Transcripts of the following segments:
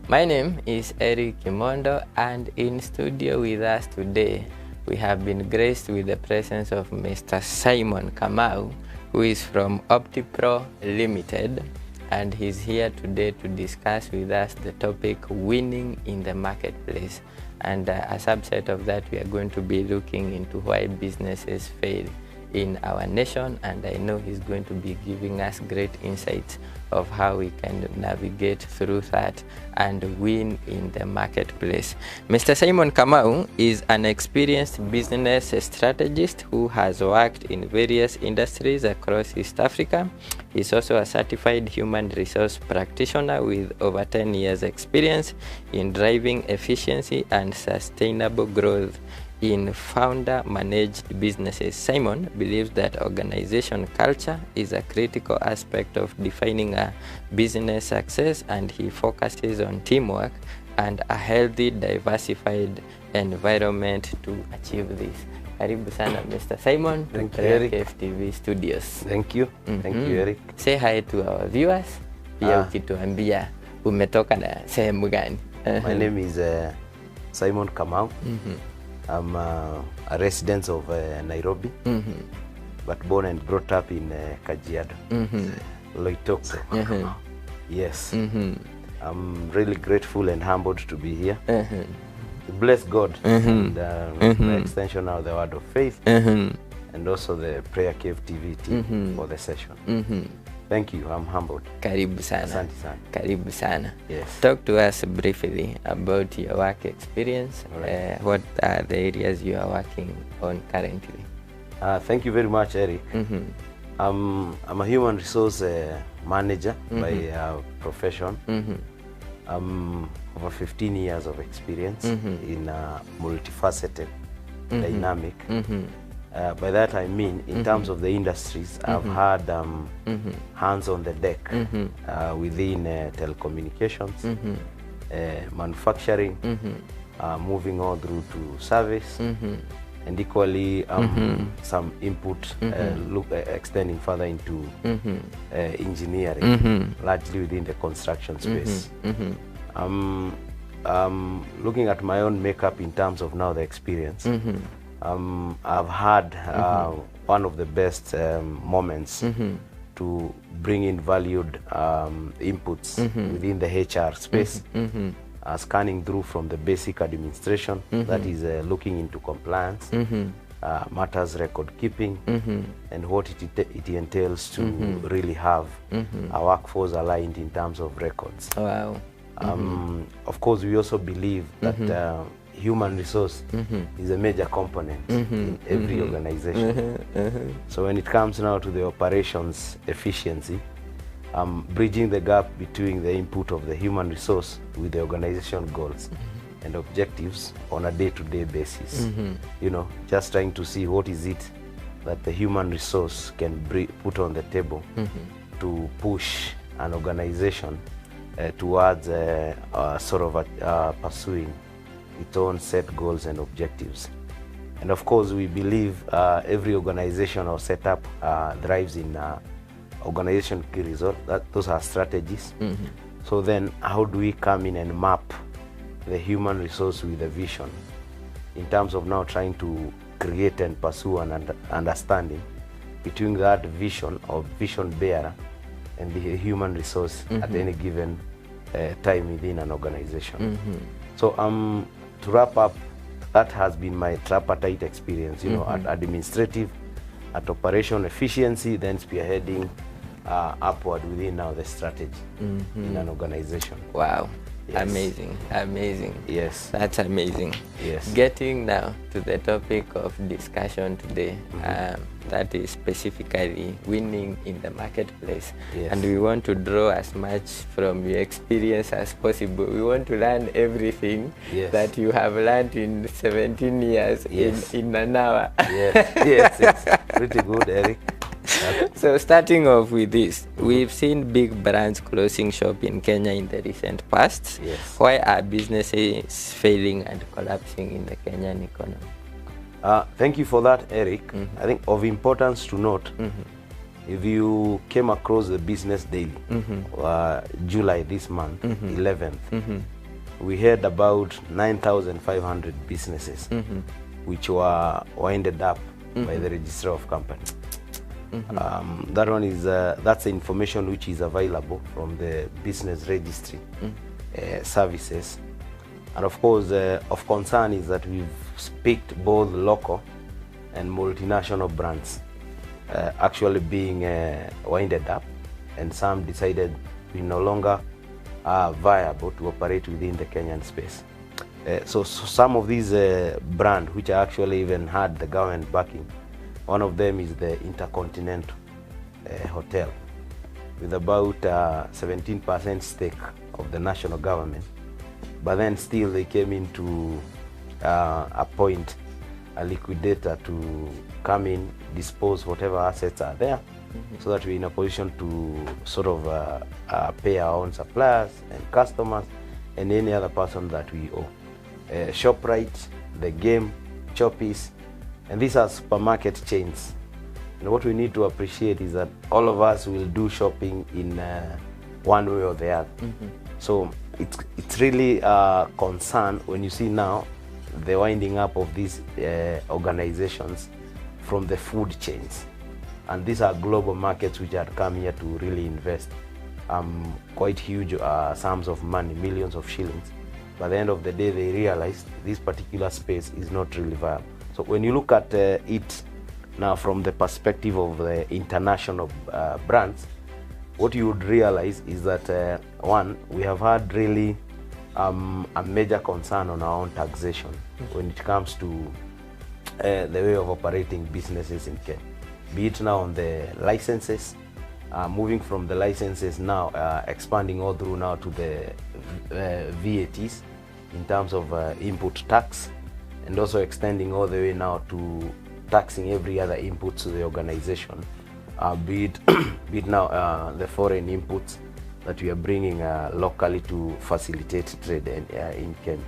My name is Eric Kimondo, and in studio with us today, we have been graced with the presence of Mr. Simon Kamau, who is from OptiPro Limited, and he's here today to discuss with us the topic winning in the marketplace. And a subset of that, we are going to be looking into why businesses fail in our nation, and I know he's going to be giving us great insights of how we can navigate through that and win in the marketplace. Mr. Simon Kamau is an experienced business strategist who has worked in various industries across East Africa. He's also a certified human resource practitioner with over 10 years experience in driving efficiency and sustainable growth in founder-managed businesses. Simon believes that organization culture is a critical aspect of defining a business success, and he focuses on teamwork and a healthy, diversified environment to achieve this. Karibu sana, Mr. Simon, to KFTV Studios. Thank you. Thank you, Eric. Say hi to our viewers. Pia ukituambia umetoka na sehemu gani? My name is Simon Kamau. I'm a resident of Nairobi, but born and brought up in Kajiado, Loitokse. Yes. I'm really grateful and humbled to be here. Bless God and the extension of the word of faith and also the Prayer Cave TV team for the session. Thank you. I'm humbled. Karibu sana. Asante sana. Karibu sana. Yes. Talk to us briefly about your work experience. Right. What are the areas you are working on currently? Thank you very much, Eric. I'm a human resource manager by profession. I'm over 15 years of experience in a multifaceted, dynamic. By that I mean, in terms of the industries, I've had hands on the deck within telecommunications, manufacturing, moving on through to service, and equally some input extending further into engineering, largely within the construction space. Looking at my own makeup in terms of now the experience, I've had one of the best moments to bring in valued inputs within the HR space, scanning through from the basic administration, that is looking into compliance, matters record keeping, and what it entails to really have a workforce aligned in terms of records. Wow. Of course, we also believe that human resource is a major component in every organization. So when it comes now to the operations efficiency, bridging the gap between the input of the human resource with the organization goals and objectives on a day-to-day basis. You know, just trying to see what is it that the human resource can put on the table to push an organization towards sort of pursuing its own set goals and objectives. And of course, we believe every organization or setup thrives in organization key result. Those are strategies. So then how do we come in and map the human resource with a vision in terms of now trying to create and pursue an understanding between that vision or vision bearer and the human resource at any given time within an organization. So to wrap up, that has been my tripartite experience, you know, at administrative, at operation efficiency, then spearheading upward within now the strategy in an organization. Wow. Yes. Amazing, amazing. Yes. That's amazing. Yes. Getting now to the topic of discussion today, that is specifically winning in the marketplace. Yes. And we want to draw as much from your experience as possible. We want to learn everything that you have learned in 17 years in an hour. Yes, it's pretty good, Eric. So starting off with this, we've seen big brands closing shop in Kenya in the recent past. Yes. Why are businesses failing and collapsing in the Kenyan economy? Thank you for that, Eric. I think of importance to note, if you came across the Business Daily, July this month, 11th, we had about 9,500 businesses which were winded up by the Registrar of Companies. That one is that's the information which is available from the business registry services. And of course, of concern is that we've picked both local and multinational brands actually being winded up, and some decided we no longer are viable to operate within the Kenyan space. So some of these brands which actually even had the government backing, one of them is the Intercontinental Hotel, with about 17% stake of the national government. But then still they came in to appoint a liquidator to come in, dispose whatever assets are there, so that we're in a position to sort of pay our own suppliers and customers and any other person that we owe. ShopRite, The Game, Choppies, and these are supermarket chains. And what we need to appreciate is that all of us will do shopping in one way or the other. So it's really a concern when you see now the winding up of these organizations from the food chains. And these are global markets which had come here to really invest quite huge sums of money, millions of shillings. By the end of the day, they realized this particular space is not really viable. So when you look at it now from the perspective of the international brands, what you would realize is that one, we have had really a major concern on our own taxation when it comes to the way of operating businesses in Kenya. Be it now on the licenses, moving from the licenses now, expanding all through now to the VATs in terms of input tax, and also extending all the way now to taxing every other input to the organization, be it now the foreign inputs that we are bringing locally to facilitate trade in Kenya.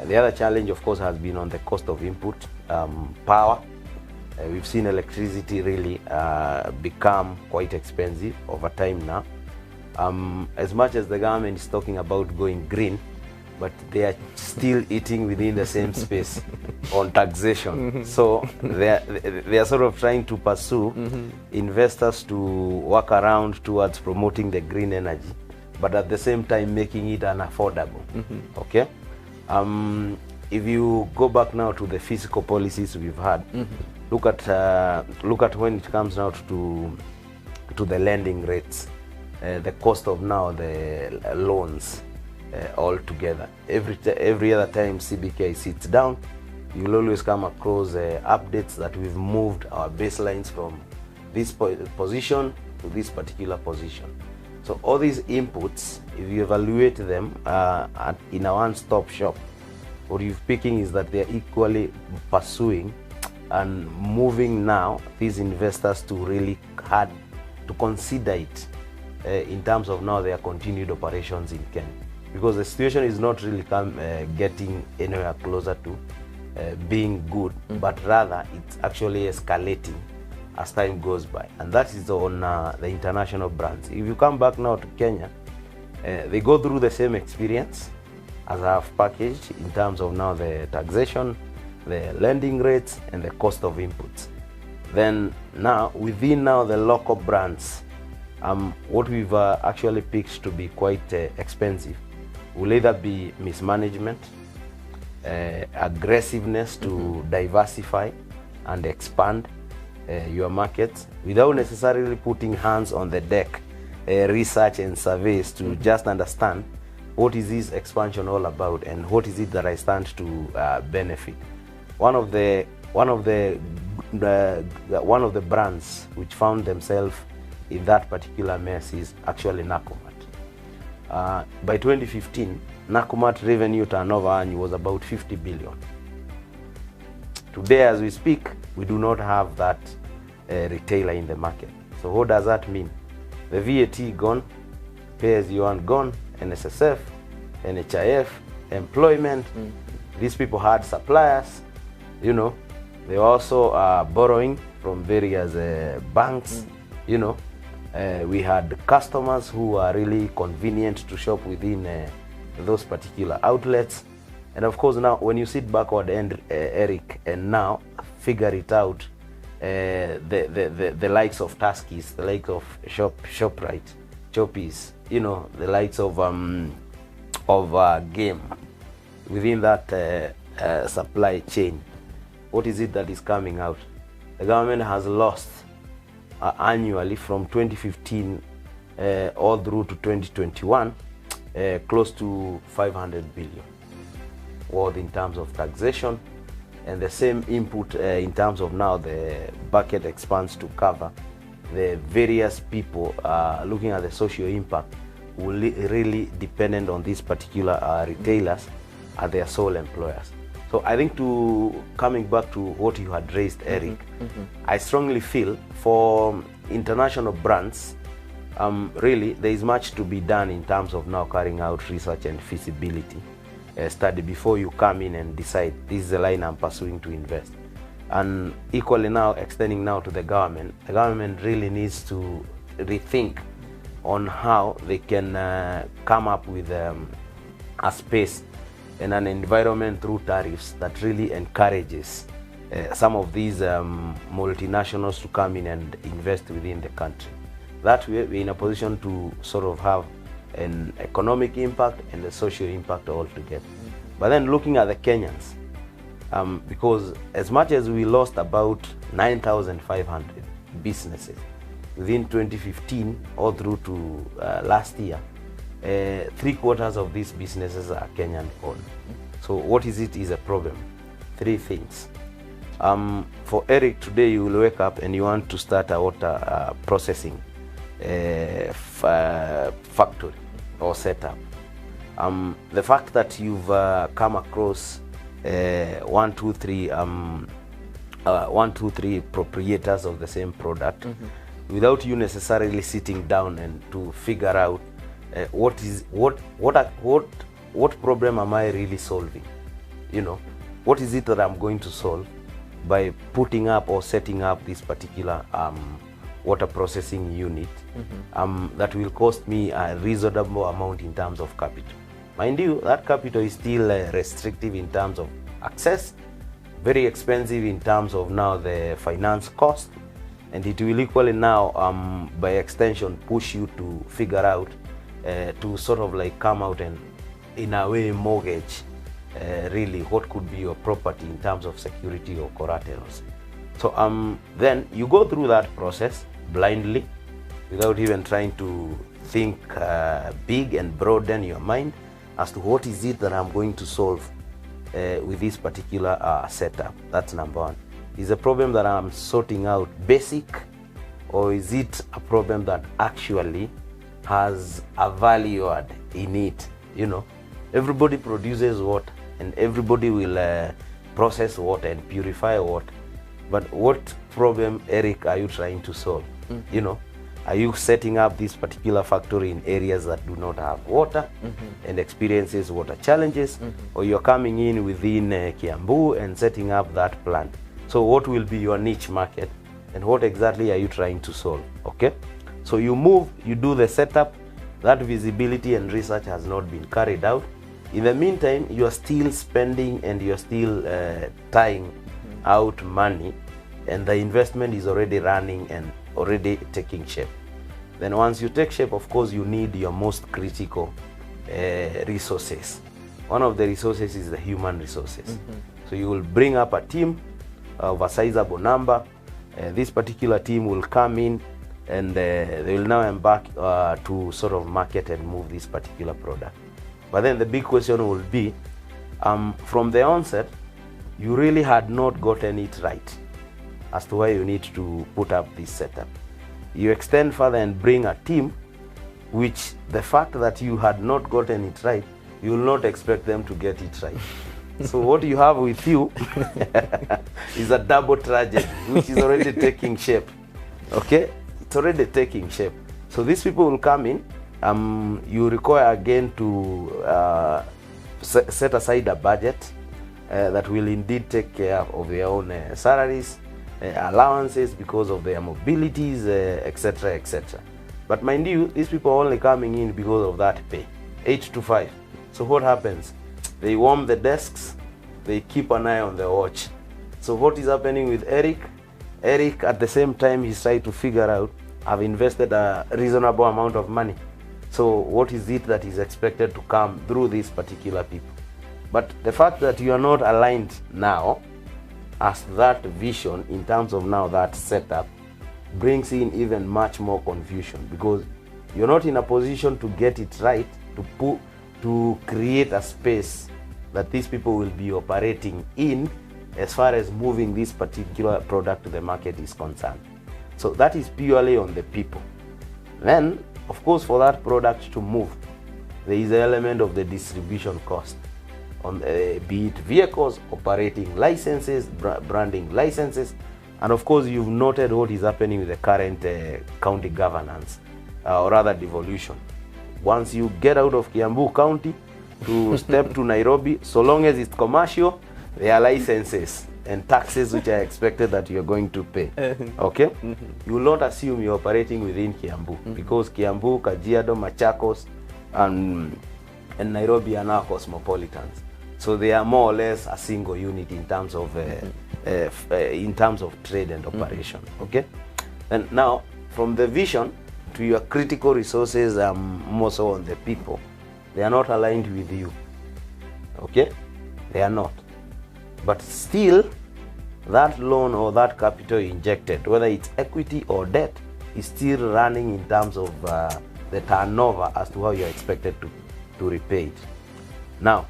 The other challenge, of course, has been on the cost of input, power. We've seen electricity really become quite expensive over time now. As much as the government is talking about going green, but they are still eating within the same space on taxation. So they are sort of trying to pursue investors to work around towards promoting the green energy, but at the same time making it unaffordable. Okay. If you go back now to the fiscal policies we've had, look at when it comes now to the lending rates, the cost of now the loans all together. Every other time CBK sits down, you'll always come across updates that we've moved our baselines from this position to this particular position. So all these inputs, if you evaluate them in a one-stop shop, what you're picking is that they're equally pursuing and moving now these investors to really hard to consider it in terms of now their continued operations in Kenya, because the situation is not really getting anywhere closer to being good, but rather it's actually escalating as time goes by, and that is on the international brands. If you come back now to Kenya, they go through the same experience as I have packaged in terms of now the taxation, the lending rates, and the cost of inputs. Then now within now the local brands, what we've actually picked to be quite expensive will either be mismanagement, aggressiveness to diversify and expand your markets without necessarily putting hands on the deck, research and surveys to just understand what is this expansion all about and what is it that I stand to benefit. One of the brands which found themselves in that particular mess is actually Nakumatt. By 2015, Nakumatt revenue turnover annual was about 50 billion. Today, as we speak, we do not have that retailer in the market. So what does that mean? The VAT gone, pay as you earn gone, NSSF, NHIF, employment. These people had suppliers, you know. They were also borrowing from various banks, you know. We had customers who are really convenient to shop within those particular outlets. And of course, now when you sit backward, and Eric, and now figure it out, the likes of Tuskies, the likes of ShopRite, Choppies, you know, the likes of Game within that supply chain, what is it that is coming out? The government has lost annually from 2015 all through to 2021 close to 500 billion worth in terms of taxation, and the same input in terms of now the bucket expands to cover the various people looking at the social impact will really dependent on these particular retailers are their sole employers. So I think, to coming back to what you had raised, Eric, I strongly feel for international brands, really there is much to be done in terms of now carrying out research and feasibility study before you come in and decide this is the line I'm pursuing to invest. And equally now, extending now to the government really needs to rethink on how they can come up with a space and an environment through tariffs that really encourages some of these multinationals to come in and invest within the country. That way we're in a position to sort of have an economic impact and a social impact altogether. But then looking at the Kenyans, because as much as we lost about 9,500 businesses within 2015 all through to last year, 3/4 of these businesses are Kenyan owned. So what is it is a problem? 3 things. For Eric, today you will wake up and you want to start a water processing factory or setup. The fact that you've come across 1, 2, 3 proprietors of the same product, without you necessarily sitting down and to figure out what problem am I really solving? You know, what is it that I'm going to solve by putting up or setting up this particular water processing unit that will cost me a reasonable amount in terms of capital. Mind you, that capital is still restrictive in terms of access, very expensive in terms of now the finance cost, and it will equally now by extension push you to figure out to sort of like come out and in a way mortgage really what could be your property in terms of security or collaterals. So then you go through that process blindly without even trying to think big and broaden your mind as to what is it that I'm going to solve with this particular setup. That's number one. Is a problem that I'm sorting out basic, or is it a problem that actually has a value add in it? You know, everybody produces water and everybody will process water and purify water, but what problem, Eric, are you trying to solve? You know, are you setting up this particular factory in areas that do not have water and experiences water challenges, or you're coming in within Kiambu and setting up that plant? So what will be your niche market and what exactly are you trying to solve? Okay, so you move, you do the setup, that visibility and research has not been carried out. In the meantime, you are still spending and you are still tying out money, and the investment is already running and already taking shape. Then once you take shape, of course, you need your most critical resources. One of the resources is the human resources. So you will bring up a team of a sizable number. This particular team will come in and they will now embark to sort of market and move this particular product. But then the big question will be, from the onset, you really had not gotten it right as to why you need to put up this setup. You extend further and bring a team, which the fact that you had not gotten it right, you will not expect them to get it right. So what you have with you is a double tragedy, which is already taking shape. Okay, it's already taking shape. So these people will come in. You require again to set aside a budget that will indeed take care of their own salaries, allowances because of their mobilities, etc., etc. But mind you, these people are only coming in because of that pay, 8 to 5. So what happens? They warm the desks, they keep an eye on the watch. So what is happening with Eric? Eric, at the same time, he's trying to figure out, I've invested a reasonable amount of money. So what is it that is expected to come through these particular people? But the fact that you are not aligned now as that vision in terms of now that setup brings in even much more confusion, because you're not in a position to get it right, to create a space that these people will be operating in as far as moving this particular product to the market is concerned. So that is purely on the people. Then, of course, for that product to move, there is an element of the distribution cost, on be it vehicles, operating licenses, branding licenses, and of course you've noted what is happening with the current county governance, or rather devolution. Once you get out of Kiambu County to step to Nairobi, so long as it's commercial, there are licenses and taxes which are expected that you're going to pay. Okay? You will not assume you're operating within Kiambu, because Kiambu, Kajiado, Machakos, and Nairobi are now cosmopolitans. So they are more or less a single unit in terms of trade and operation. Okay? And now, from the vision to your critical resources, more so on the people, they are not aligned with you. Okay? They are not. But still, that loan or that capital injected, whether it's equity or debt, is still running in terms of the turnover as to how you're expected to repay it. Now,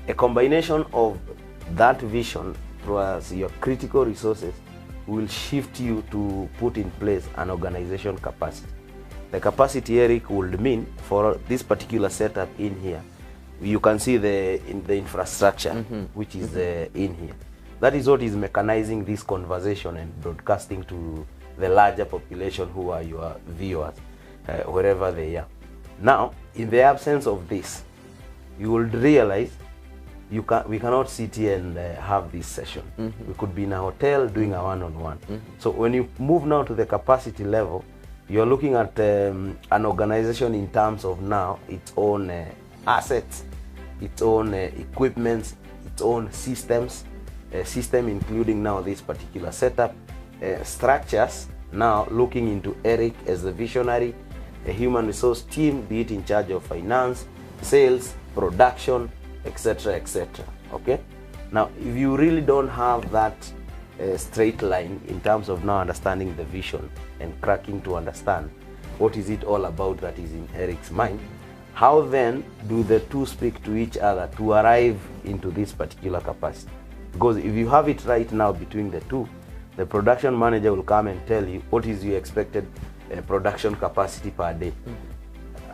a combination of that vision plus your critical resources will shift you to put in place an organization capacity. The capacity, Eric, would mean for this particular setup in here, you can see the infrastructure, which is in here. That is what is mechanizing this conversation and broadcasting to the larger population who are your viewers, wherever they are. Now, in the absence of this, you will realize we cannot sit here and have this session. We could be in a hotel doing a one-on-one. So when you move now to the capacity level, you're looking at an organization in terms of now its own assets, its own equipment, its own systems, system including now this particular setup, structures, now looking into Eric as the visionary, a human resource team, be it in charge of finance, sales, production, etc., etc. Okay? Now, if you really don't have that straight line in terms of now understanding the vision and cracking to understand what is it all about that is in Eric's mind, how then do the two speak to each other to arrive into this particular capacity? Because if you have it right now between the two, the production manager will come and tell you what is your expected production capacity per day.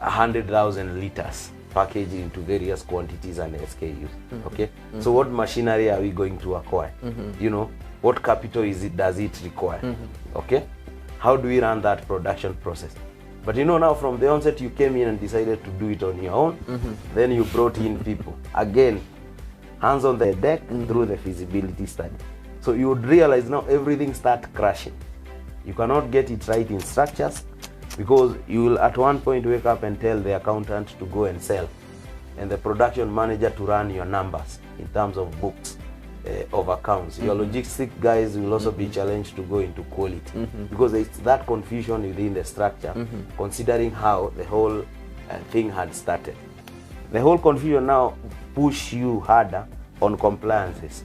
100,000 liters packaged into various quantities and SKUs. Okay, so what machinery are we going to acquire? You know, what capital does it require? Okay, how do we run that production process? But you know, now from the onset you came in and decided to do it on your own. Then you brought in people again, hands on the deck through the feasibility study. So you would realize now everything starts crashing. You cannot get it right in structures, because you will at one point wake up and tell the accountant to go and sell, and the production manager to run your numbers in terms of books of accounts. Your logistic guys will also be challenged to go into quality, because it's that confusion within the structure, considering how the whole thing had started. The whole confusion now push you harder on compliances.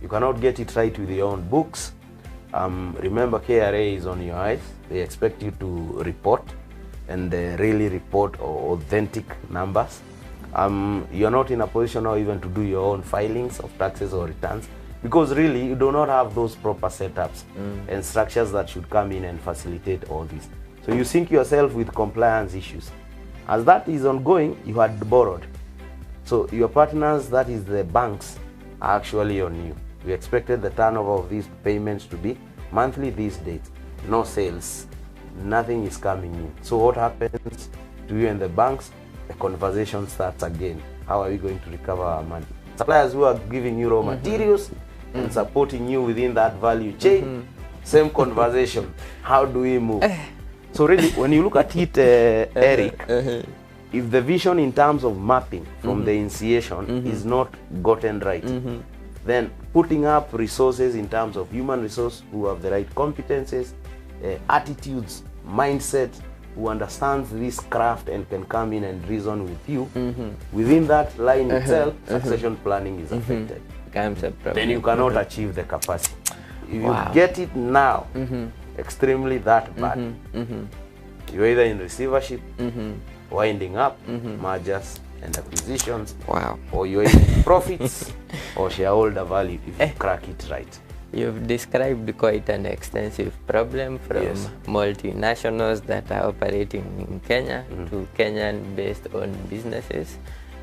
You cannot get it right with your own books. Remember, KRA is on your eyes. They expect you to report, and really report authentic numbers. You're not in a position now even to do your own filings of taxes or returns, because really you do not have those proper setups and structures that should come in and facilitate all this. So you sink yourself with compliance issues. As that is ongoing, you had borrowed. So your partners, that is the banks, are actually on you. We expected the turnover of these payments to be monthly these dates. No sales, nothing is coming in. So what happens to you and the banks? The conversation starts again. How are we going to recover our money? Suppliers who are giving you raw materials and supporting you within that value chain, same conversation. How do we move? So really, when you look at it, Eric, if the vision in terms of mapping from the initiation is not gotten right, then putting up resources in terms of human resource who have the right competences, attitudes, mindset, who understands this craft and can come in and reason with you, within that line itself, succession planning is affected. Then you cannot achieve the capacity. If you get it now, extremely that bad, you're either in receivership, winding up, mergers and acquisitions, or you're in profits or shareholder value if you crack it right. You've described quite an extensive problem from multinationals that are operating in Kenya to Kenyan-based owned businesses.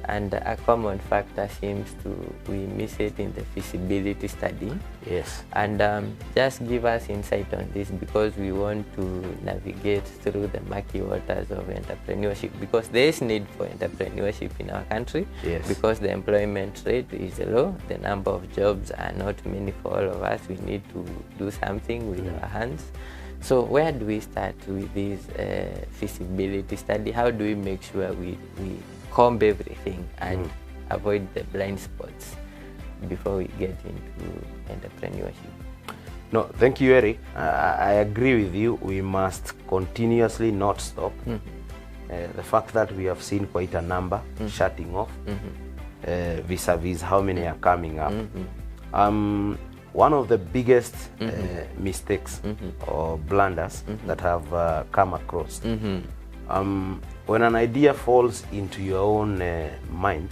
And a common factor seems to, we miss it in the feasibility study. Yes. And just give us insight on this, because we want to navigate through the murky waters of entrepreneurship, because there is need for entrepreneurship in our country. Yes. Because the employment rate is low, the number of jobs are not many for all of us. We need to do something with our hands. So where do we start with this feasibility study? How do we make sure we comb everything and avoid the blind spots before we get into entrepreneurship? No, thank you, Eric. I agree with you. We must continuously not stop. The fact that we have seen quite a number shutting off vis-a-vis how many are coming up. One of the biggest mistakes or blunders that have come across, when an idea falls into your own mind,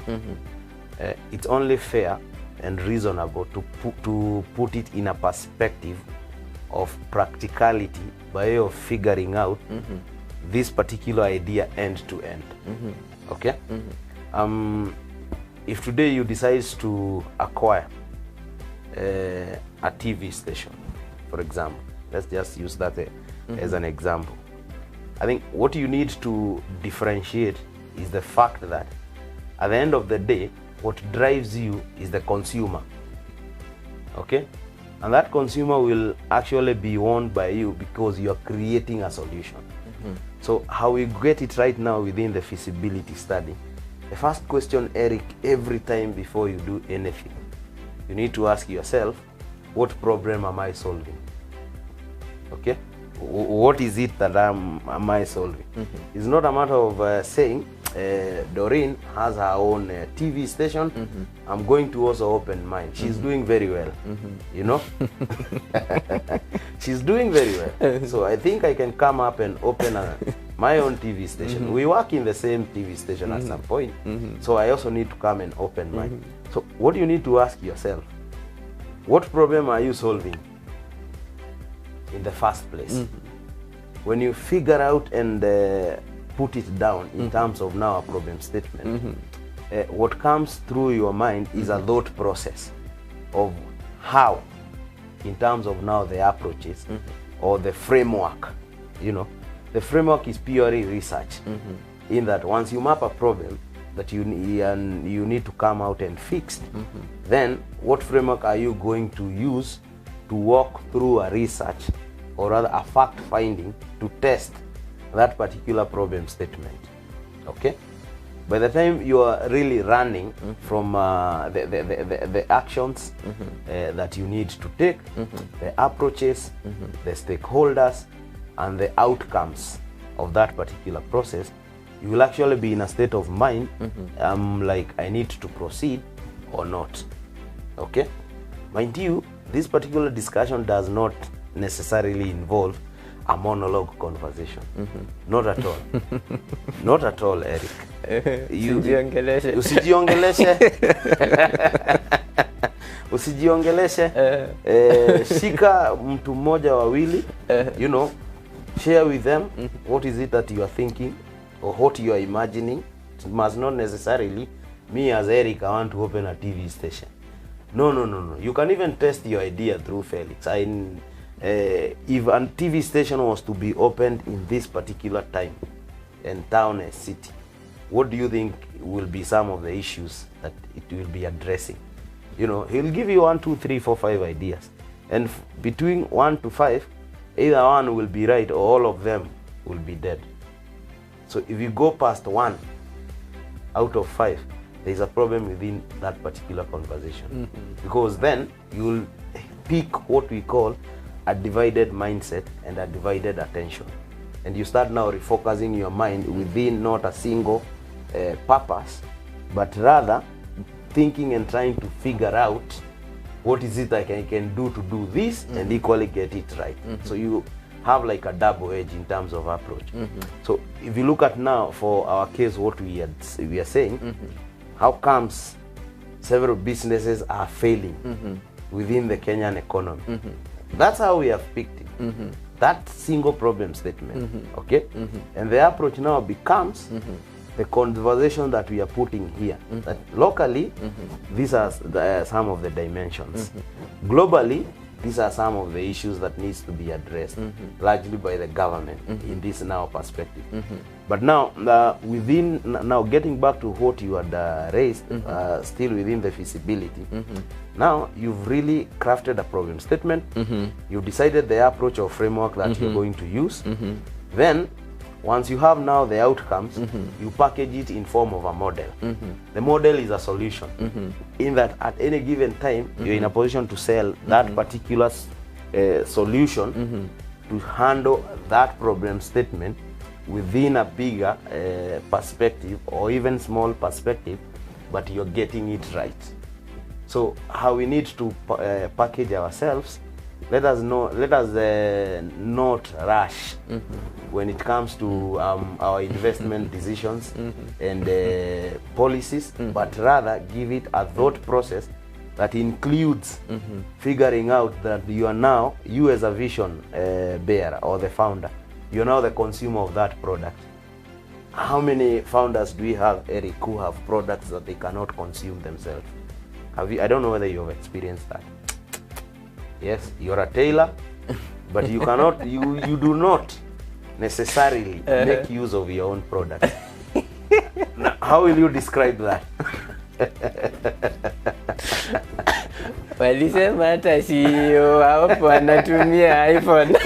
it's only fair and reasonable to put it in a perspective of practicality by way of figuring out this particular idea end to end. Okay? If today you decide to acquire a TV station, for example, let's just use that as an example. I think what you need to differentiate is the fact that at the end of the day, what drives you is the consumer. Okay? And that consumer will actually be owned by you because you are creating a solution. So how we get it right now within the feasibility study, the first question, Eric, every time before you do anything, you need to ask yourself, what problem am I solving? Okay? What is it that am I solving? It's not a matter of saying, Doreen has her own TV station, I'm going to also open mine. She's doing very well, you know? She's doing very well. So I think I can come up and open my own TV station. We work in the same TV station at some point, so I also need to come and open mine. So what you need to ask yourself, what problem are you solving in the first place? When you figure out and put it down in terms of now a problem statement, what comes through your mind is a thought process of how, in terms of now the approaches or the framework. You know, the framework is purely research, in that once you map a problem that you need to come out and fix, then what framework are you going to use to walk through a research, or rather a fact finding, to test that particular problem statement? Okay? By the time you are really running from the actions that you need to take, the approaches, the stakeholders, and the outcomes of that particular process, you will actually be in a state of mind, like, I need to proceed or not. Okay? Mind you, this particular discussion does not necessarily involve a monologue conversation. Not at all. Not at all, Eric. Usijiongeleshe. Usijiongeleshe. Shika mtu mmoja wawili, you know, share with them what is it that you are thinking or what you are imagining. It must not necessarily, me as Eric, I want to open a TV station. No. You can even test your idea through Felix. If a TV station was to be opened in this particular time and town and city, what do you think will be some of the issues that it will be addressing? You know, he'll give you 1, 2, 3, 4, 5 ideas, and between 1 to 5, either one will be right or all of them will be dead. So if you go past 1, out of 5, there's a problem within that particular conversation. Because then you'll pick what we call a divided mindset and a divided attention. And you start now refocusing your mind within not a single purpose, but rather thinking and trying to figure out what is it I can do to do this and equally get it right. So you have like a double edge in terms of approach. So if you look at now for our case, what we are saying, how comes several businesses are failing within the Kenyan economy? That's how we have picked it. That single problem statement, okay? And the approach now becomes the conversation that we are putting here. That locally, these are some of the dimensions. Globally, these are some of the issues that needs to be addressed, largely by the government in this now perspective. But now, now getting back to what you had raised, still within the feasibility, now you've really crafted a problem statement, you've decided the approach or framework that you're going to use, then once you have now the outcomes, you package it in form of a model. The model is a solution, in that at any given time, you're in a position to sell that particular solution to handle that problem statement within a bigger perspective or even small perspective, but you're getting it right. So how we need to package ourselves, let us not rush when it comes to our investment decisions and policies, but rather give it a thought process that includes figuring out that you as a vision bearer or the founder, you're now the consumer of that product. How many founders do we have, Eric, who have products that they cannot consume themselves? I don't know whether you have experienced that. Yes, you're a tailor, but you cannot, you do not necessarily make use of your own product. Now, how will you describe that? Walisema hata CEO hapo anatumia iPhone.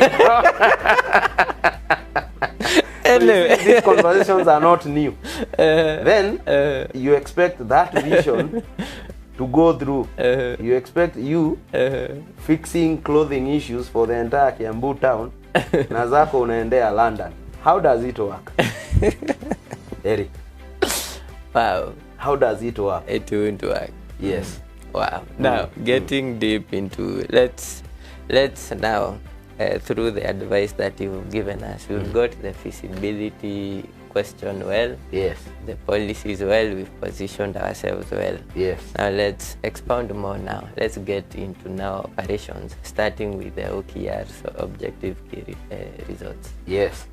So these conversations are not new. Then you expect that vision to go through. You expect you fixing clothing issues for the entire Kiambu town, na zako unaendea London. How does it work? Eric. Wow. How does it work? It won't work. Yes. Wow. Now, getting deep into, let's now, through the advice that you've given us, we've got the feasibility question well. Yes. The policies well. We've positioned ourselves well. Yes. Now let's expound more now. Let's get into now operations, starting with the OKRs, so objective key results. Yes.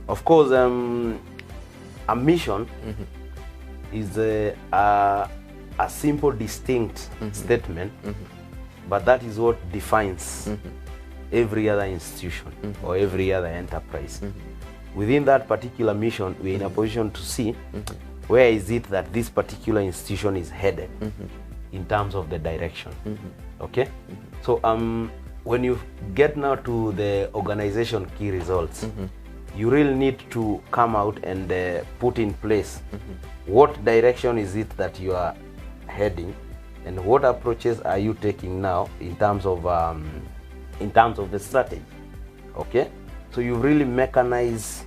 Of course, a mission is a simple, distinct statement, but that is what defines every other institution or every other enterprise. Within that particular mission, we're in a position to see where is it that this particular institution is headed in terms of the direction. Okay? So when you get now to the organization key results, you really need to come out and put in place what direction is it that you are heading and what approaches are you taking now in terms of the strategy. Okay? So you really mechanize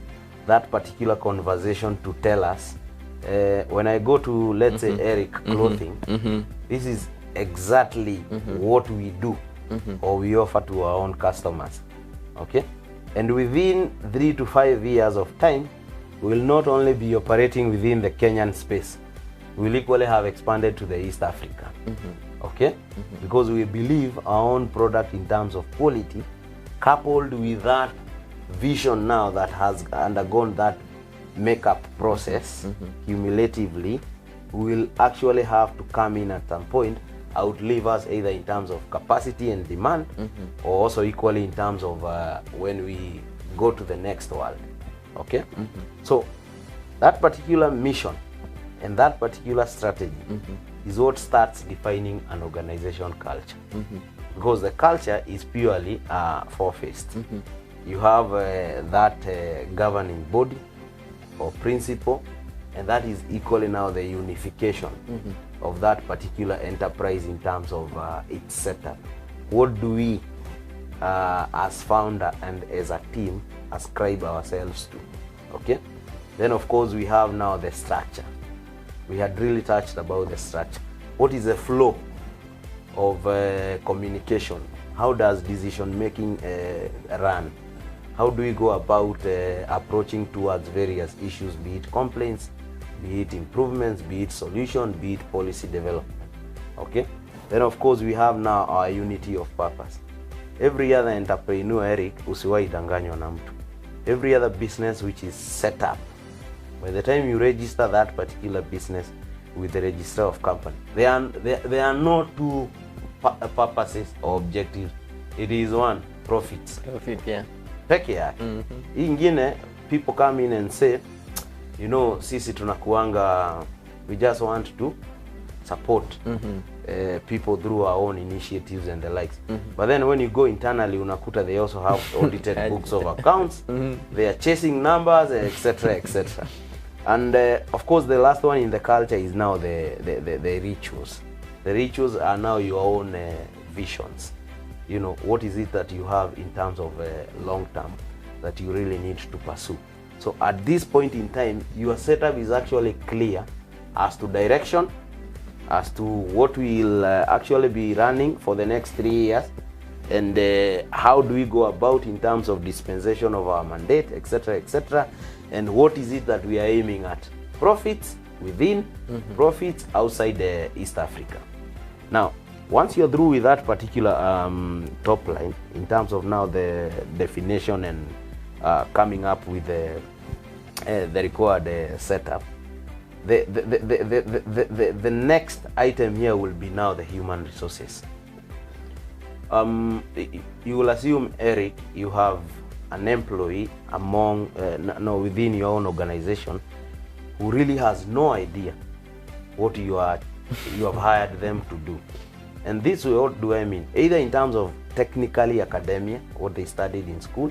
that particular conversation to tell us, when I go to, let's say, Eric Clothing, this is exactly what we do or we offer to our own customers. Okay? And within 3 to 5 years of time, we will not only be operating within the Kenyan space, we will equally have expanded to the East Africa. Okay? Because we believe our own product in terms of quality, coupled with that vision now that has undergone that makeup process cumulatively, will actually have to come in at some point, outlive us either in terms of capacity and demand, or also equally in terms of when we go to the next world. Okay? So that particular mission and that particular strategy is what starts defining an organization culture. Because the culture is purely four-faced. You have that governing body or principle, and that is equally now the unification of that particular enterprise in terms of its setup. What do we as founder and as a team ascribe ourselves to? Okay, then of course we have now the structure. We had really touched about the structure. What is the flow of communication? How does decision making run? How do we go about approaching towards various issues, be it complaints, be it improvements, be it solution, be it policy development? Okay, then of course we have now our unity of purpose. Every other entrepreneur, Eric, usiwahi danganywa na mtu. Every other business which is set up, by the time you register that particular business with the register of company, there are no two purposes or objectives. It is one, profits. Profit, yeah. Peke yake. Ingine, people come in and say, you know, sisi tunakuanga, we just want to support people through our own initiatives and the likes. But then when you go internally, unakuta they also have audited books of accounts. They are chasing numbers, etc., etc. And of course, the last one in the culture is now the rituals. The rituals are now your own visions. You know, what is it that you have in terms of long term that you really need to pursue? So at this point in time, your setup is actually clear as to direction, as to what will actually be running for the next 3 years, and how do we go about in terms of dispensation of our mandate, etc., etc., and what is it that we are aiming at? Profits within, profits outside East Africa. Now, once you're through with that particular top line, in terms of now the definition and coming up with the required setup, the next item here will be now the human resources. You will assume, Eric, you have an employee among within your own organization who really has no idea what you have hired them to do. And this way, what do I mean? Either in terms of technically academia, what they studied in school,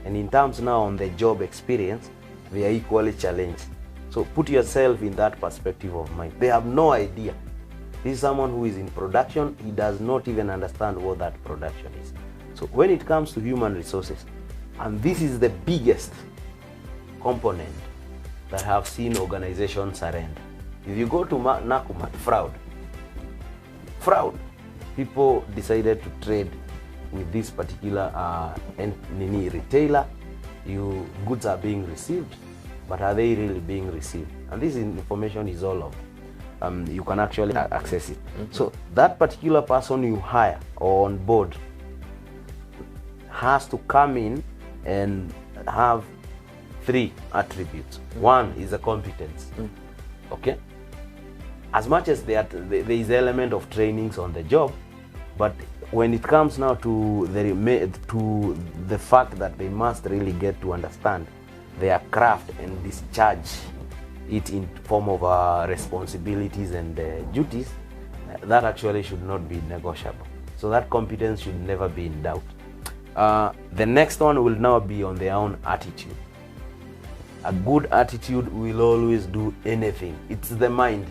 and in terms now on the job experience, they are equally challenged. So put yourself in that perspective of mind. They have no idea. This is someone who is in production. He does not even understand what that production is. So when it comes to human resources, and this is the biggest component that have seen organizations surrender. If you go to Nakumatt, fraud. People decided to trade with this particular retailer. Goods are being received, but are they really being received? And this information is all over. You can actually access it. So that particular person you hire or on board has to come in and have 3 attributes. One is the competence. Okay? As much as there is element of trainings on the job, but when it comes now to the fact that they must really get to understand their craft and discharge it in form of responsibilities and duties, that actually should not be negotiable. So that competence should never be in doubt. The next one will now be on their own attitude. A good attitude will always do anything. It's the mind.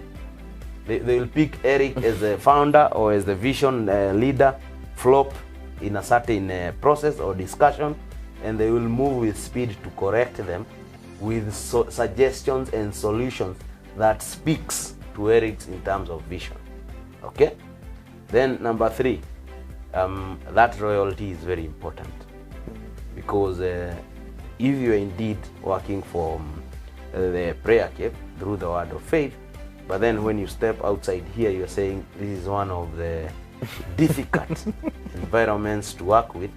They will pick Eric as a founder or as the vision leader, flop in a certain process or discussion, and they will move with speed to correct them with suggestions and solutions that speaks to Eric's in terms of vision. Okay? Then number 3, that loyalty is very important, because if you are indeed working for the prayer cave through the word of faith, but then when you step outside here, you're saying this is one of the difficult environments to work with,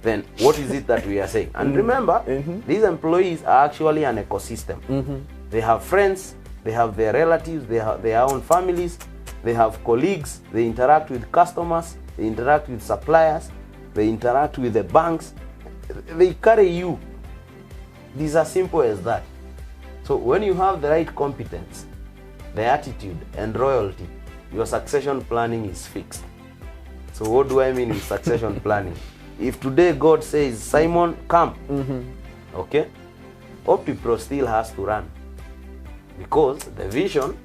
then what is it that we are saying? And remember, these employees are actually an ecosystem. They have friends, they have their relatives, they have their own families, they have colleagues, they interact with customers, they interact with suppliers, they interact with the banks, they carry you. These are simple as that. So when you have the right competence, the attitude and loyalty, your succession planning is fixed. So what do I mean with succession planning? If today God says, Simon, come, okay, OptiPro still has to run. because the vision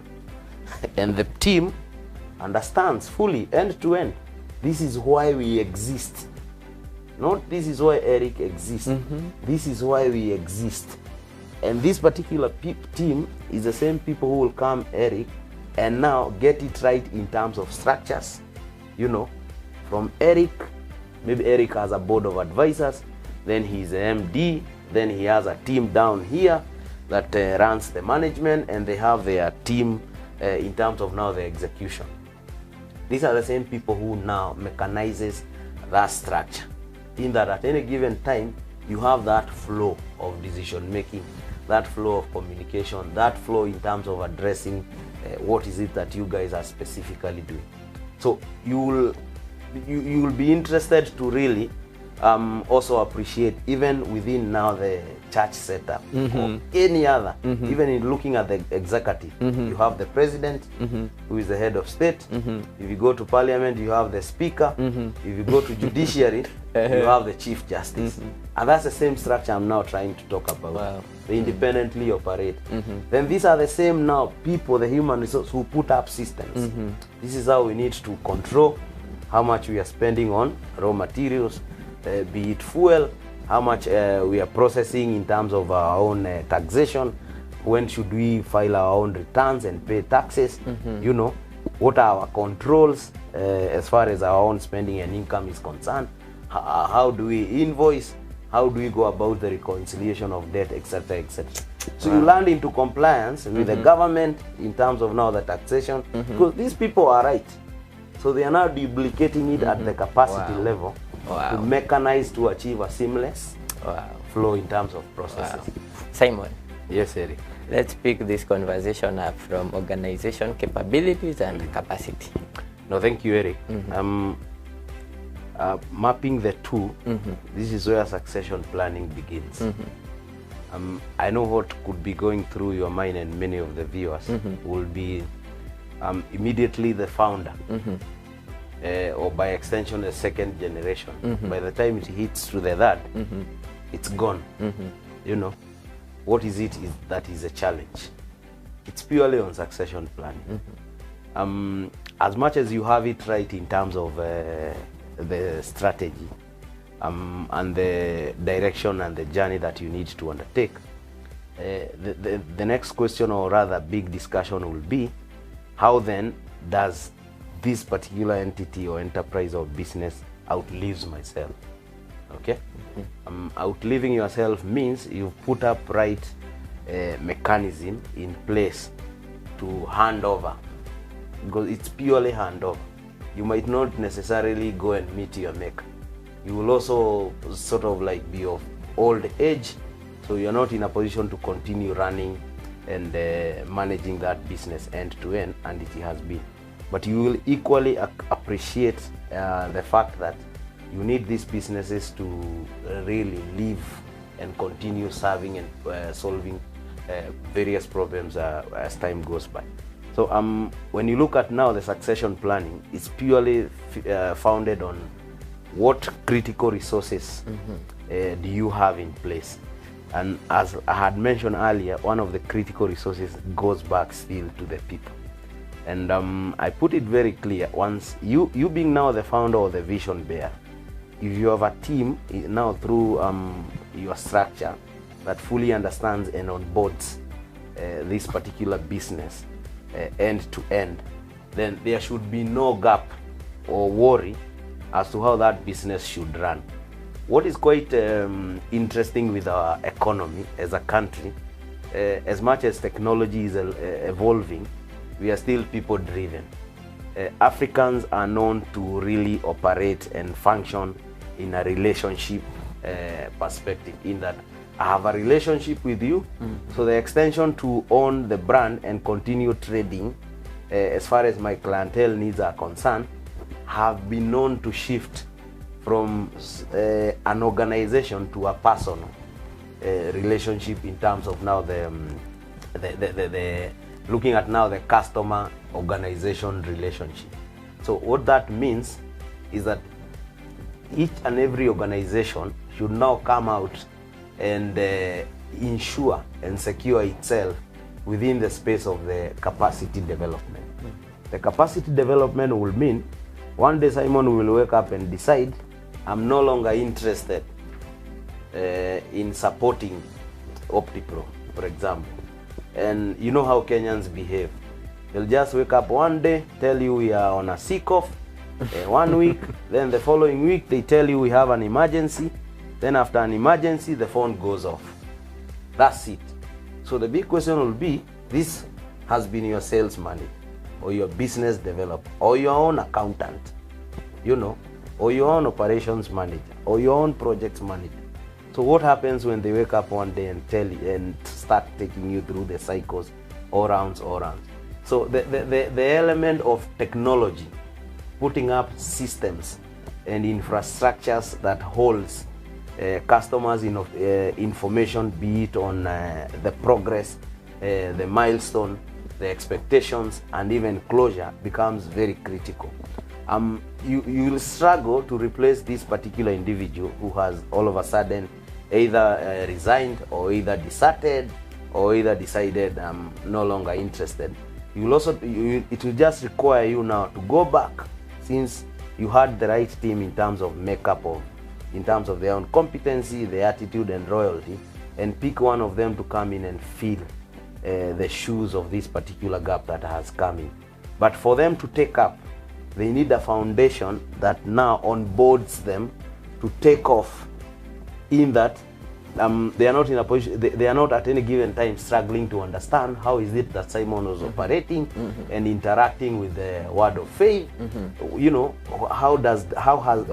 and the team understands fully end to end. This is why we exist. Not this is why Eric exists. This is why we exist. And this particular team is the same people who will come, Eric, and now get it right in terms of structures. You know, from Eric, maybe Eric has a board of advisors, then he's an MD, then he has a team down here that runs the management, and they have their team in terms of now the execution. These are the same people who now mechanizes that structure, in that at any given time you have that flow of decision making, that flow of communication, that flow in terms of addressing what is it that you guys are specifically doing. So you will be interested to really also appreciate, even within now the church setup or any other, even in looking at the executive, you have the president who is the head of state. If you go to parliament, you have the speaker. If you go to judiciary, you have the chief justice. And that's the same structure I'm now trying to talk about. Wow. They independently operate. Then these are the same now people, the human resource, who put up systems. This is how we need to control how much we are spending on raw materials, be it fuel, how much we are processing in terms of our own taxation, when should we file our own returns and pay taxes, you know, what are our controls as far as our own spending and income is concerned, how do we invoice, how do we go about the reconciliation of debt, etc., etc. So you land into compliance with the government in terms of now the taxation, because these people are right. So they are now duplicating it at the capacity level to mechanize to achieve a seamless flow in terms of processes. Simon. Yes, Eric. Let's pick this conversation up from organization capabilities and capacity. No, thank you, Eric. Mapping the two, this is where succession planning begins. I know what could be going through your mind, and many of the viewers will be immediately the founder, or by extension the second generation. By the time it hits to the third, it's gone. You know, what is it that is a challenge? It's purely on succession planning. As much as you have it right in terms of the strategy and the direction and the journey that you need to undertake, the next question, or rather big discussion, will be how then does this particular entity or enterprise or business outlives myself? Okay. Outliving yourself means you've put up right mechanism in place to hand over, because it's purely handover. You might not necessarily go and meet your maker. You will also sort of like be of old age, so you're not in a position to continue running and managing that business end to end, and it has been. But you will equally appreciate the fact that you need these businesses to really live and continue serving and solving various problems as time goes by. So when you look at now the succession planning, it's purely founded on what critical resources do you have in place. And as I had mentioned earlier, one of the critical resources goes back still to the people. And I put it very clear, once you being now the founder or the vision bearer, if you have a team now through your structure that fully understands and onboards this particular business end to end, then there should be no gap or worry as to how that business should run. What is quite interesting with our economy as a country, as much as technology is evolving, we are still people driven. Africans are known to really operate and function in a relationship perspective, in that I have a relationship with you, so the extension to own the brand and continue trading as far as my clientele needs are concerned have been known to shift from an organization to a personal relationship in terms of now the looking at now the customer organization relationship. So what that means is that each and every organization should now come out and ensure and secure itself within the space of the capacity development. The capacity development will mean one day Simon will wake up and decide, I'm no longer interested in supporting OptiPro, for example. And you know how Kenyans behave. They'll just wake up one day, tell you we are on a sick off, 1 week, then the following week they tell you we have an emergency, then after an emergency the phone goes off. That's it. So the big question will be, this has been your sales manager, or your business developer, or your own accountant, you know, or your own operations manager, or your own project manager. So what happens when they wake up one day and tell you and start taking you through the cycles, all rounds. So the element of technology, putting up systems and infrastructures that holds customers information, be it on the progress, the milestone, the expectations, and even closure, becomes very critical. You will struggle to replace this particular individual who has all of a sudden either resigned, or either deserted, or either decided I'm no longer interested. You will also, it will just require you now to go back, since you had the right team in terms of makeup of, in terms of their own competency, their attitude and loyalty, and pick one of them to come in and fill the shoes of this particular gap that has come in. But for them to take up, they need a foundation that now onboards them to take off, in that they are not in a position, they are not at any given time struggling to understand how is it that Simon was operating and interacting with the word of faith. You know,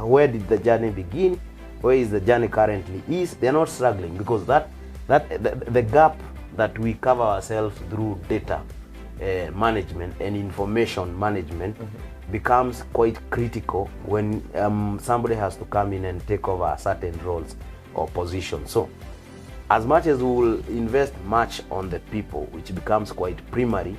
where did the journey begin? Where is the journey currently is? They are not struggling, because the gap that we cover ourselves through data management and information management becomes quite critical when somebody has to come in and take over certain roles or positions. So as much as we will invest much on the people, which becomes quite primary,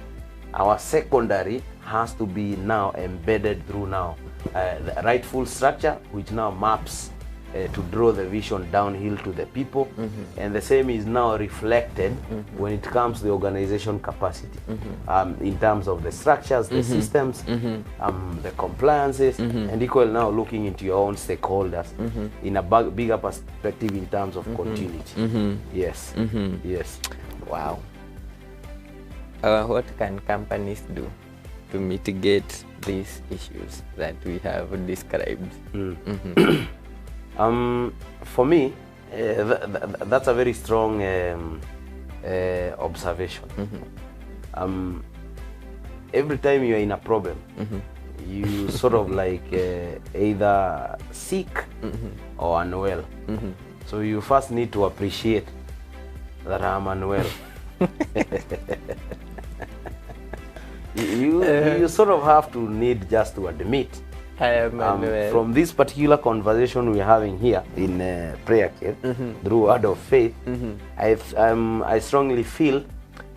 our secondary has to be now embedded through now the rightful structure, which now maps to draw the vision downhill to the people, and the same is now reflected when it comes to the organization capacity, in terms of the structures, the systems, the compliances, and equal now looking into your own stakeholders in a bigger perspective in terms of continuity. Yes. Yes. Wow. What can companies do to mitigate these issues that we have described? For me, that's a very strong observation. Every time you're in a problem, you sort of like either sick or unwell. So you first need to appreciate that I'm unwell. You sort of have to need just to admit, from this particular conversation we're having here in prayer care, through word of faith, I strongly feel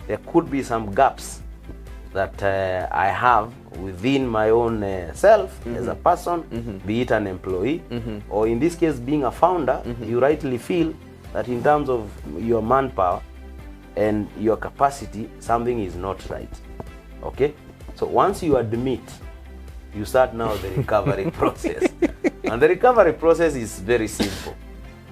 there could be some gaps that I have within my own self as a person, be it an employee, or in this case being a founder. You rightly feel that in terms of your manpower and your capacity, something is not right. Okay, so once you admit, you start now the recovery process. And the recovery process is very simple.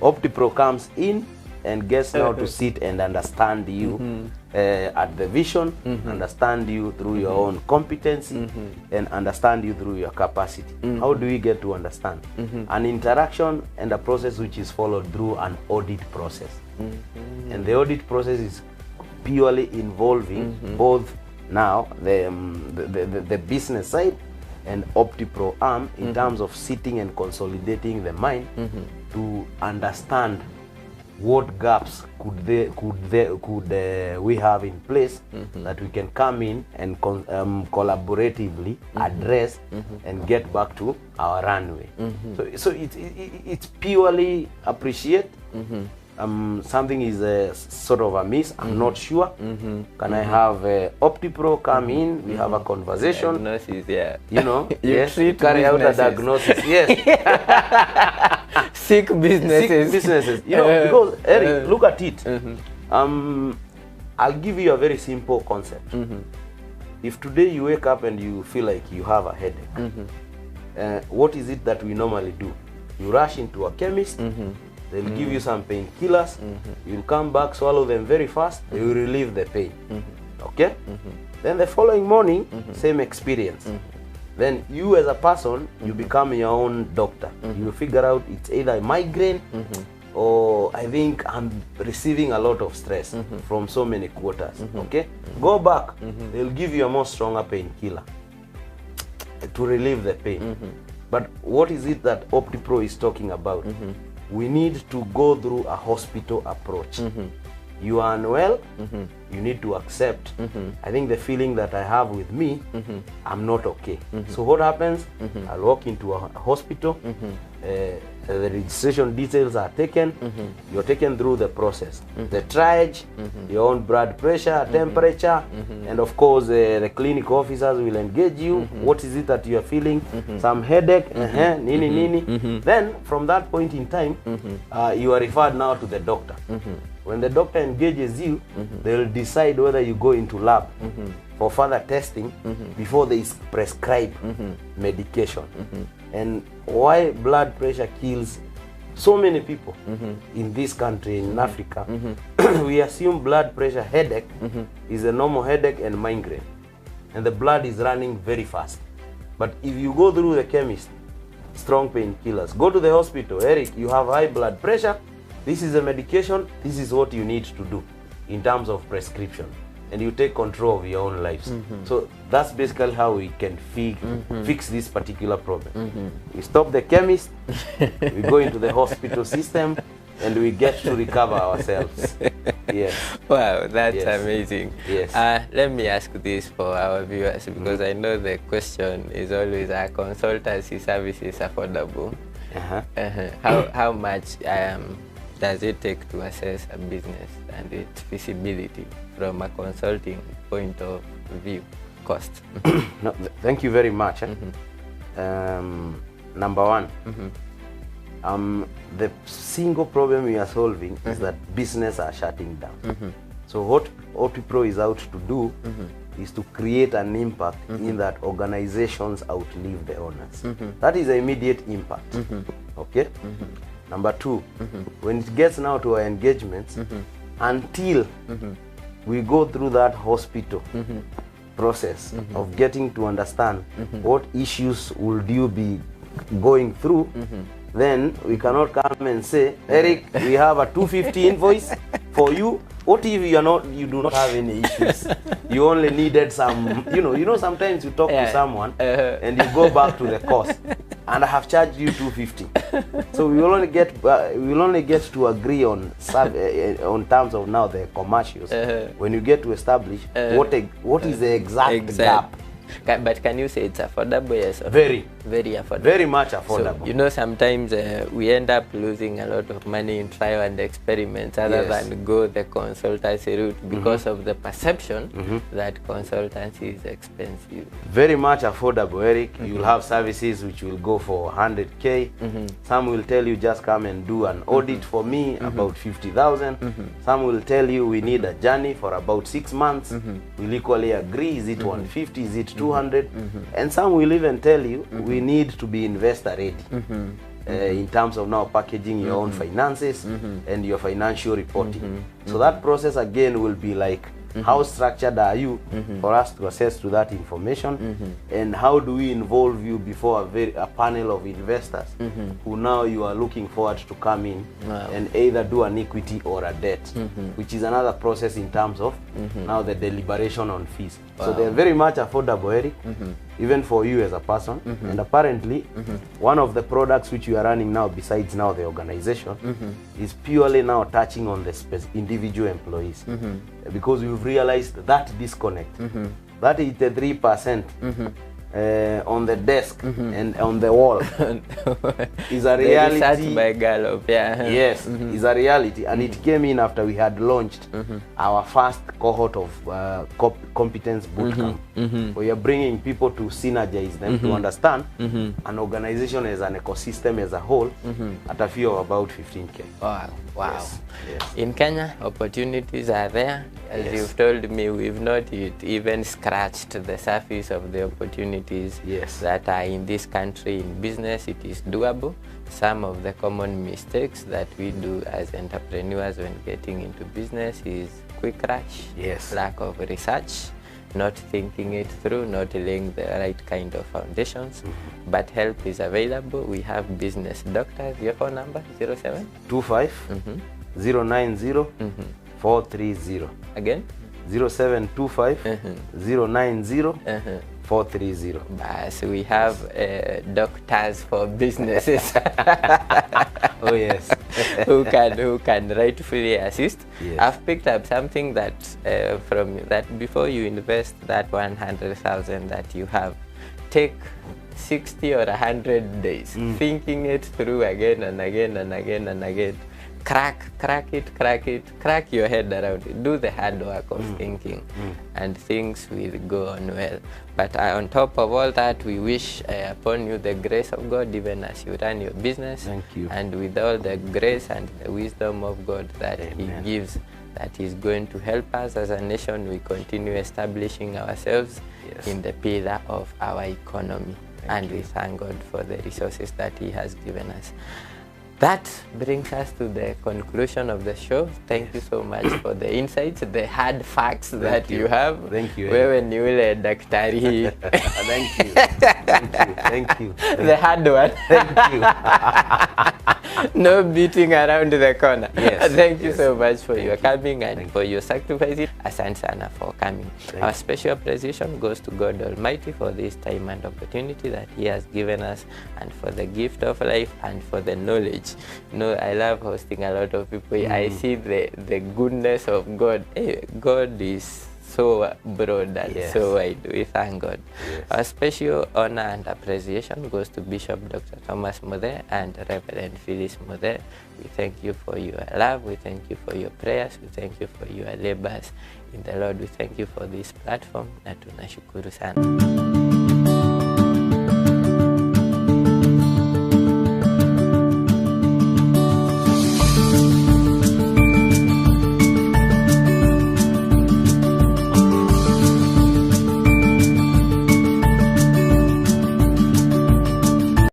OptiPro comes in and gets now to sit and understand you at the vision, understand you through your own competency, and understand you through your capacity. How do we get to understand? An interaction and a process which is followed through an audit process. And the audit process is purely involving both now the business side and OptiPro arm in terms of sitting and consolidating the mind to understand what gaps could we have in place that we can come in and collaboratively address and get back to our runway. So it's purely appreciate. Something is sort of amiss, I'm not sure. Can I have OptiPro come in, we have a conversation, Diagnosis, yeah. you know, You yes, treat carry out a businesses. diagnosis, yes. Sick businesses. Sick businesses, you know, because Eric, look at it. I'll give you a very simple concept. If today you wake up and you feel like you have a headache, what is it that we normally do? You rush into a chemist, they'll give you some painkillers, you'll come back, swallow them very fast, they will relieve the pain. Okay? Then the following morning, same experience. Then you as a person, you become your own doctor. You figure out it's either a migraine or I think I'm receiving a lot of stress from so many quarters. Okay? Go back, they'll give you a more stronger painkiller to relieve the pain. But what is it that OptiPro is talking about? We need to go through a hospital approach. You are unwell, you need to accept, I think the feeling that I have with me, I'm not okay. So what happens? I'll walk into a hospital, the registration details are taken, you're taken through the process. The triage, your own blood pressure, temperature, and of course the clinic officers will engage you. What is it that you are feeling? Some headache, nini. Then from that point in time, you are referred now to the doctor. When the doctor engages you, they'll decide whether you go into lab for further testing before they prescribe medication. And why blood pressure kills so many people in this country, in Africa, we assume blood pressure headache is a normal headache and migraine. And the blood is running very fast. But if you go through the chemist, strong painkillers, go to the hospital, Eric, you have high blood pressure, this is a medication, this is what you need to do in terms of prescription. And you take control of your own lives. So that's basically how we can fix this particular problem. We stop the chemist, we go into the hospital system, and we get to recover ourselves. Yes. Wow, that's amazing. Yes. Let me ask this for our viewers, because I know the question is always, are consultancy services affordable? How much does it take to assess a business and its feasibility from a consulting point of view, cost? No, thank you very much. Number one, the single problem we are solving is that business are shutting down. So what OptiPro is out to do is to create an impact in that organizations outlive the owners. That is the immediate impact. Okay? Number two, when it gets now to our engagements, until we go through that hospital process of getting to understand what issues would you be going through, then we cannot come and say, Eric, we have a 250 invoice for you. What if you do not have any issues? You only needed some, you know, sometimes you talk to someone and you go back to the cost, and I have charged you 250. So we will only get to agree on terms of now the commercials when you get to establish what is the exact gap. But can you say it's affordable? Yes. Very affordable. Very much affordable. So, you know, sometimes we end up losing a lot of money in trial and experiments other than go the consultancy route because of the perception that consultancy is expensive. Very much affordable, Eric. You'll have services which will go for 100K. Some will tell you just come and do an audit for me, about 50,000. Some will tell you we need a journey for about 6 months. We'll equally agree, is it 150, is it 200? And some will even tell you we need to be investor ready in terms of now packaging your own finances and your financial reporting. So that process again will be like, how structured are you for us to access to that information, and how do we involve you before a panel of investors who now you are looking forward to come in and either do an equity or a debt, which is another process in terms of now the deliberation on fees. So they're very much affordable, Eric, even for you as a person. And apparently one of the products which you are running now, besides now the organization, is purely now touching on the individual employees, because we've realized that disconnect, that 83% on the desk and on the wall is a reality. Research by Gallup, yeah. Yes, is a reality, and it came in after we had launched our first cohort of competence bootcamp. We are bringing people to synergize them to understand an organization as an ecosystem as a whole at a fee of about 15K. Wow, wow. Yes. Yes. In Kenya, opportunities are there. As you've told me, we've not yet even scratched the surface of the opportunities that are in this country. In business, it is doable. Some of the common mistakes that we do as entrepreneurs when getting into business is quick rush, lack of research, not thinking it through, not laying the right kind of foundations. But help is available. We have business doctors. Your phone number, 0725 090 430. Again? 0725 090 430. So we have doctors for businesses. Oh yes. who can rightfully assist. I've picked up something that from that before you invest that 100,000 that you have, take 60 or 100 days thinking it through again and again and again and again. Crack your head around it. Do the hard work of thinking, and things will go on well. But on top of all that, we wish upon you the grace of God, even as you run your business. Thank you. And with all the grace and the wisdom of God that He gives, that is going to help us as a nation. We continue establishing ourselves in the pillar of our economy. We thank God for the resources that He has given us. That brings us to the conclusion of the show. Thank you so much for the insights, the hard facts that you have. Thank you. Wewe ni ule daktari. Thank you. Thank you. The hard one. Thank you. No beating around the corner. Yes. Thank you so much for your coming and for your sacrifices. Asante sana for coming. Our special appreciation goes to God Almighty for this time and opportunity that He has given us, and for the gift of life and for the knowledge. You know, I love hosting a lot of people. I see the goodness of God. Hey, God is so broad and so wide. We thank God. Our special honor and appreciation goes to Bishop Dr. Thomas Mode and Reverend Phyllis Mode. We thank you for your love. We thank you for your prayers. We thank you for your labors in the Lord. We thank you for this platform. Na tunashukuru sana.